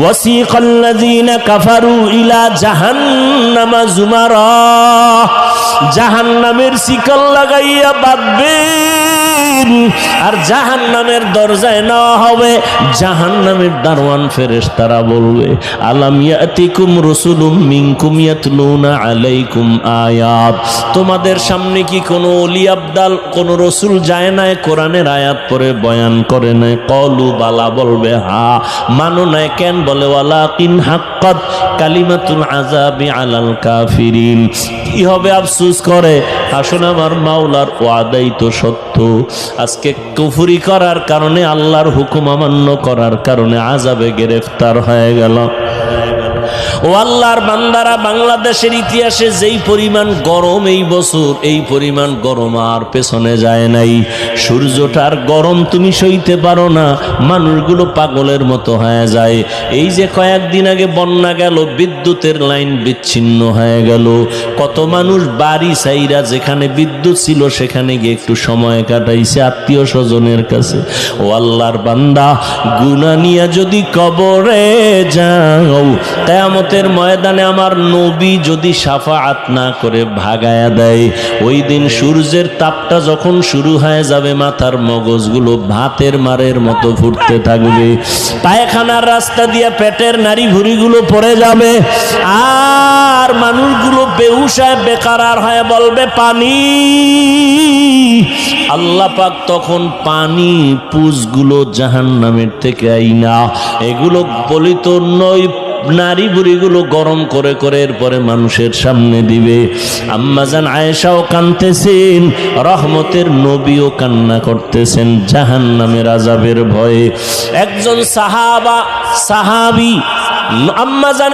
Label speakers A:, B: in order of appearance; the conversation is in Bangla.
A: ওয়াসিকাল্লাযীনা কাফারু ইলা জাহান্নামা যুমারা, জাহান্নামের শিকল লাগাইয়া বাঁধবেন আর জাহান্নামের দরজায় নেওয়া হবে। জাহান্নামের দারওয়ান ফেরেশতারা বলবে, আলাম ইয়াতিকুম রাসূলুম মিনকুম ইয়াতলুনা আলাইকুম আয়াত, তোমাদের সামনে কি কোনো ওলি আবদাল কোন রসুল যায় না কোরআনের আয়াত পড়ে বয়ান করে না? কলু বালা, বলবে হা। মানো না কেন? বলে ওয়ালাকিন হাক্কাত কালিমাতুল আযাবি আলাল কাফিরিন। কি হবে আফসোস করে, আসলে আমার মাওলার ওয়াদাই তো সত্য। আজকে কুফরি করার কারণে, আল্লাহর হুকুম অমান্য করার কারণে আযাবে গ্রেফতার হয়ে গেল। ও আল্লাহর বান্দারা, বাংলাদেশের ইতিহাসে যেই পরিমাণ গরম এই বছর, এই পরিমাণ গরম আর পেছনে যায় নাই। সূর্যটার গরম তুমি সইতে পারো না, মানুষগুলো পাগলের মতো হয়ে যায়। এই যে কয়েকদিন আগে বন্যা গেল, বিদ্যুতের লাইন বিচ্ছিন্ন হয়ে গেল, কত মানুষ বাড়ি ছাইরা যেখানে বিদ্যুৎ ছিল সেখানে গিয়ে একটু সময় কাটাইছে আত্মীয় স্বজনের কাছে। ও আল্লাহর বান্দা, গুনাহ নিয়ে যদি কবরে যাও, কিয়ামতের ময়দানে আমার নবী যদি শাফাআত না করে ভাগায়া দেয়, ওই দিন সূর্যের তাপটা যখন শুরু হয়ে যাবে, মাথার মগজগুলো ভাতের মারের মতো ফুটতে থাকবে, পায়খানার রাস্তা দিয়ে পেটের নাড়ি ভুঁড়িগুলো পড়ে যাবে, আর মানুষগুলো বেহুশায় বেকারার হয়ে বলবে পানি। আল্লাহ পাক তখন পানি পুজগুলো জাহান্নামের থেকে আইনা এগুলো বলিত নয় নারী বুড়িগুলো গরম করে করে এরপরে মানুষের সামনে দিবে। আম্মাজান আয়েশাও কাঁদতেছেন, রহমতের নবীও কান্না করতেছেন জাহান্নামের আযাবের ভয়ে। একজন সাহাবী আম্মাজান